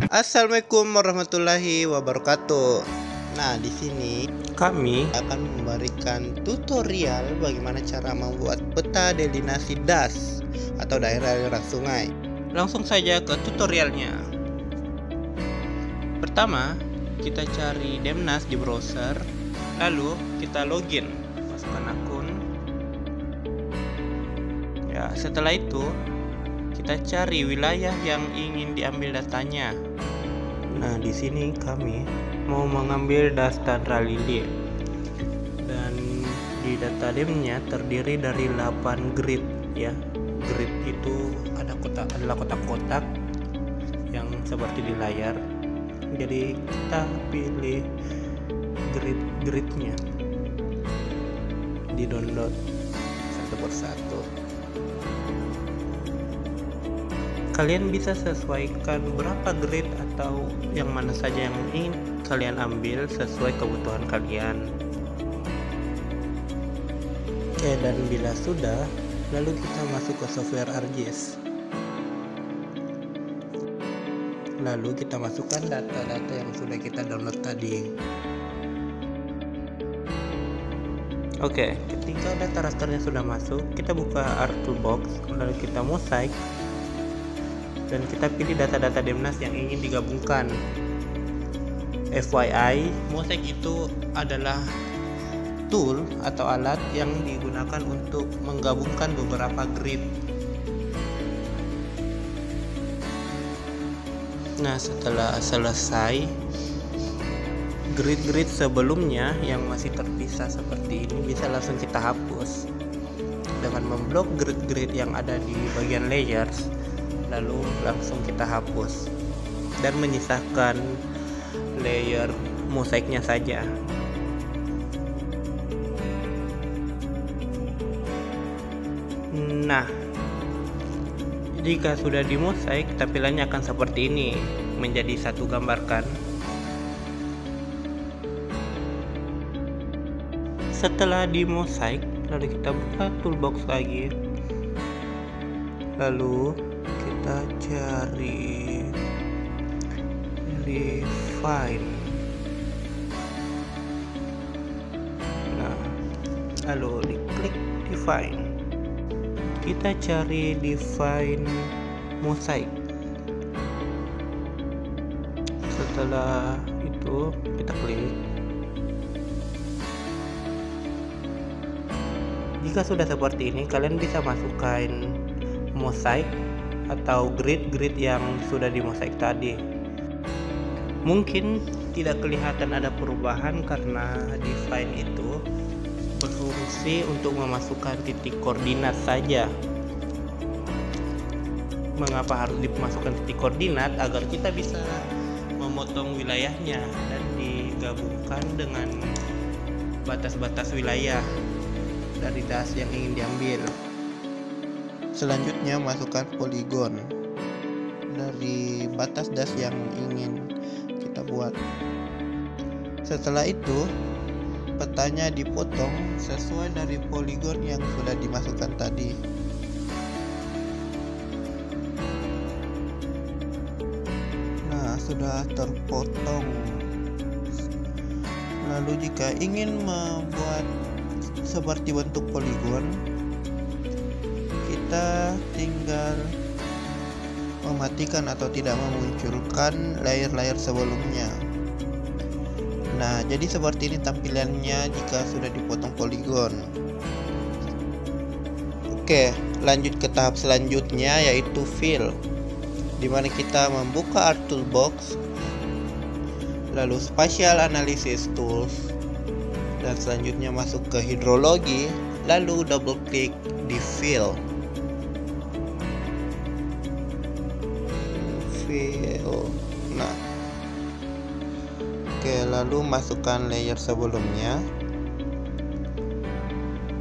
Assalamualaikum warahmatullahi wabarakatuh. Nah, di sini kami akan memberikan tutorial bagaimana cara membuat peta delinasi das atau daerah aliran sungai. Langsung saja ke tutorialnya. Pertama, kita cari Demnas di browser, lalu kita login, masukkan akun. Ya, setelah itu kita cari wilayah yang ingin diambil datanya. Nah, di sini kami mau mengambil das Tanra Lili, dan di database-nya terdiri dari 8 grid ya. Grid itu adalah kotak-kotak yang seperti di layar. Jadi kita pilih grid-gridnya, di download satu persatu. Kalian bisa sesuaikan berapa grid atau yang mana saja yang ingin kalian ambil sesuai kebutuhan kalian. Oke, dan bila sudah, lalu kita masuk ke software ArcGIS. Lalu kita masukkan data-data yang sudah kita download tadi. Oke, ketika data rasternya sudah masuk, kita buka ArcToolbox, lalu kita mosaic, dan kita pilih data-data Demnas yang ingin digabungkan. FYI, mosaic itu adalah tool atau alat yang digunakan untuk menggabungkan beberapa grid. Nah, setelah selesai, grid-grid sebelumnya yang masih terpisah seperti ini bisa langsung kita hapus dengan memblok grid-grid yang ada di bagian layers, lalu langsung kita hapus dan menyisakan layer mosaiknya saja. Nah, jika sudah dimosaik, tampilannya akan seperti ini, menjadi satu gambar kan. Setelah dimosaik, lalu kita buka toolbox lagi, lalu kita cari define. Nah, lalu diklik define. Kita cari define mosaic. Setelah itu kita klik. Jika sudah seperti ini, kalian bisa masukkan mosaic atau grid-grid yang sudah dimosaik tadi. Mungkin tidak kelihatan ada perubahan karena define itu berfungsi untuk memasukkan titik koordinat saja. Mengapa harus dimasukkan titik koordinat? Agar kita bisa memotong wilayahnya dan digabungkan dengan batas-batas wilayah dari das yang ingin diambil. Selanjutnya, masukkan poligon dari batas das yang ingin kita buat. Setelah itu, petanya dipotong sesuai dari poligon yang sudah dimasukkan tadi. Nah, sudah terpotong. Lalu jika ingin membuat seperti bentuk poligon, kita tinggal mematikan atau tidak memunculkan layer-layer sebelumnya. Nah, jadi seperti ini tampilannya jika sudah dipotong poligon. Oke, lanjut ke tahap selanjutnya, yaitu fill, dimana kita membuka ArcToolbox, lalu Spatial Analysis Tools, dan selanjutnya masuk ke hidrologi, lalu double klik di fill. Nah, oke, lalu masukkan layer sebelumnya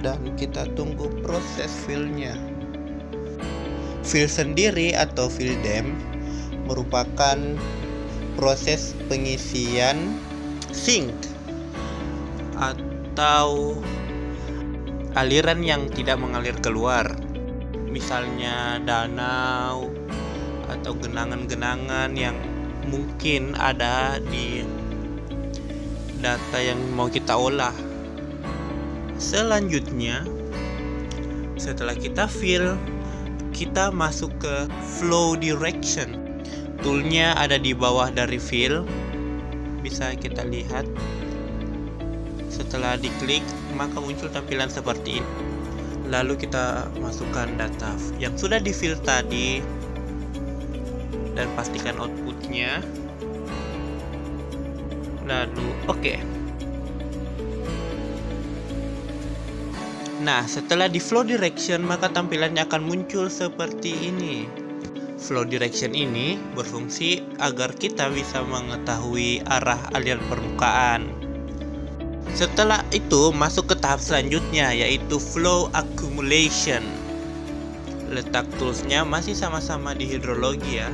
dan kita tunggu proses fill-nya. Fill sendiri atau fill dem merupakan proses pengisian sync atau aliran yang tidak mengalir keluar, misalnya danau atau genangan-genangan yang mungkin ada di data yang mau kita olah. Selanjutnya, setelah kita fill, kita masuk ke flow direction. Toolnya ada di bawah dari fill, bisa kita lihat. Setelah diklik, maka muncul tampilan seperti ini. Lalu kita masukkan data yang sudah di fill tadi dan pastikan outputnya. Lalu oke. Nah, setelah di flow direction, maka tampilannya akan muncul seperti ini. Flow direction ini berfungsi agar kita bisa mengetahui arah aliran permukaan. Setelah itu masuk ke tahap selanjutnya, yaitu flow accumulation. Letak toolsnya masih sama-sama di hidrologi ya.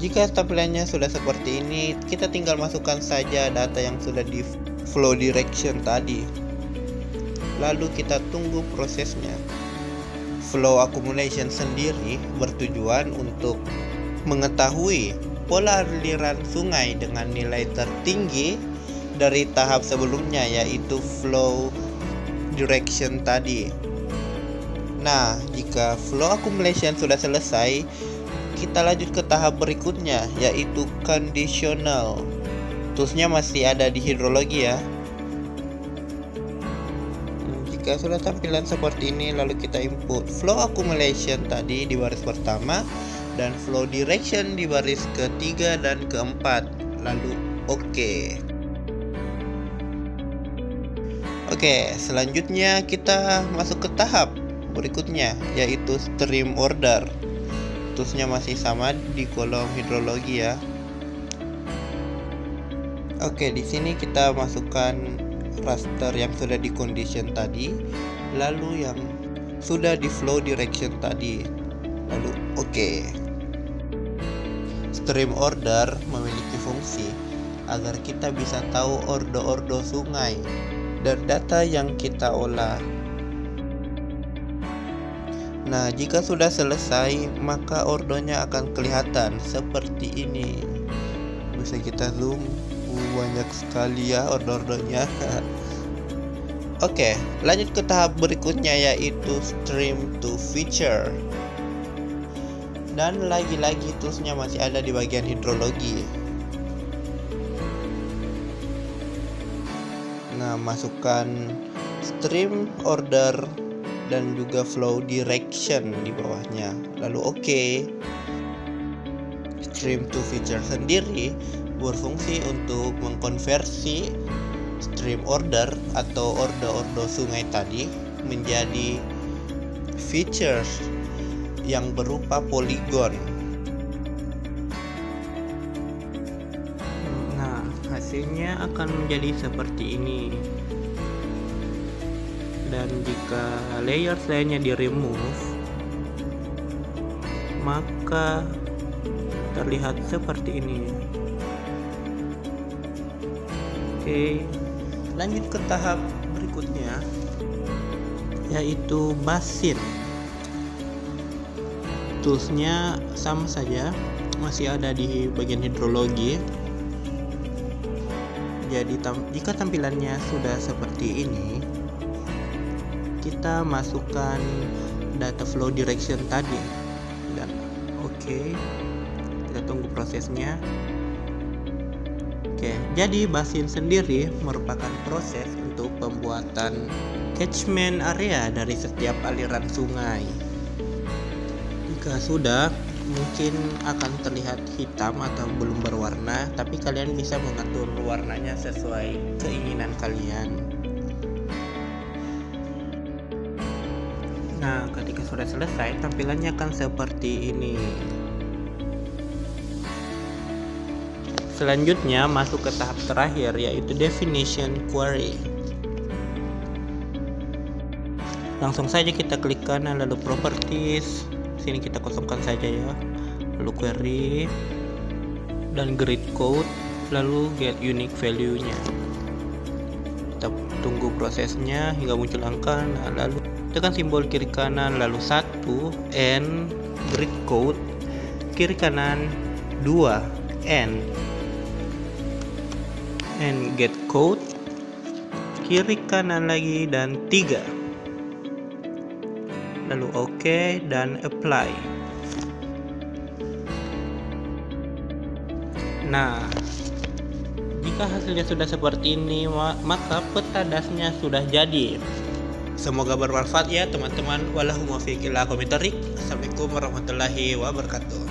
Jika tampilannya sudah seperti ini, kita tinggal masukkan saja data yang sudah di flow direction tadi. Lalu kita tunggu prosesnya. Flow accumulation sendiri bertujuan untuk mengetahui pola aliran sungai dengan nilai tertinggi dari tahap sebelumnya, yaitu flow direction tadi. Nah, jika flow accumulation sudah selesai, kita lanjut ke tahap berikutnya, yaitu conditional. Toolsnya masih ada di hidrologi ya. Jika sudah tampilan seperti ini, lalu kita input flow accumulation tadi di baris pertama dan flow direction di baris ketiga dan keempat, lalu oke. Oke, selanjutnya kita masuk ke tahap berikutnya, yaitu stream order. Toolsnya masih sama di kolom hidrologi ya. Oke, di sini kita masukkan raster yang sudah di condition tadi, lalu yang sudah di flow direction tadi, lalu oke. Stream order memiliki fungsi agar kita bisa tahu ordo-ordo sungai dan data yang kita olah. Nah, jika sudah selesai, maka ordonya akan kelihatan seperti ini. Bisa kita zoom, banyak sekali ya ordo-ordonya. Oke, lanjut ke tahap berikutnya, yaitu stream to feature. Dan lagi-lagi toolsnya masih ada di bagian hidrologi. Nah, masukkan stream order dan juga flow direction di bawahnya, lalu oke. Stream to feature sendiri berfungsi untuk mengkonversi stream order atau ordo-ordo sungai tadi menjadi features yang berupa poligon. Nah, hasilnya akan menjadi seperti ini. Dan jika layers lainnya di remove, maka terlihat seperti ini. Oke, lanjut ke tahap berikutnya, yaitu basin. Toolsnya sama saja, masih ada di bagian hidrologi. Jadi jika tampilannya sudah seperti ini, kita masukkan data flow direction tadi dan oke. Kita tunggu prosesnya. Oke, jadi basin sendiri merupakan proses untuk pembuatan catchment area dari setiap aliran sungai. Jika sudah, mungkin akan terlihat hitam atau belum berwarna, tapi kalian bisa mengatur warnanya sesuai keinginan kalian. Nah, ketika sudah selesai, tampilannya akan seperti ini. Selanjutnya masuk ke tahap terakhir, yaitu definition query. Langsung saja kita klik kanan, lalu properties. Sini kita kosongkan saja ya. Lalu query dan grid code, lalu get unique value-nya. Kita tunggu prosesnya hingga muncul angka. Nah, lalu tekan simbol kiri kanan, lalu 1 N break code, kiri kanan 2 N get code, kiri kanan lagi dan 3, lalu OK dan apply. Nah, jika hasilnya sudah seperti ini, maka peta dasnya sudah jadi. Semoga bermanfaat ya teman-teman. Wallahumma fiqh ila. Assalamualaikum warahmatullahi wabarakatuh.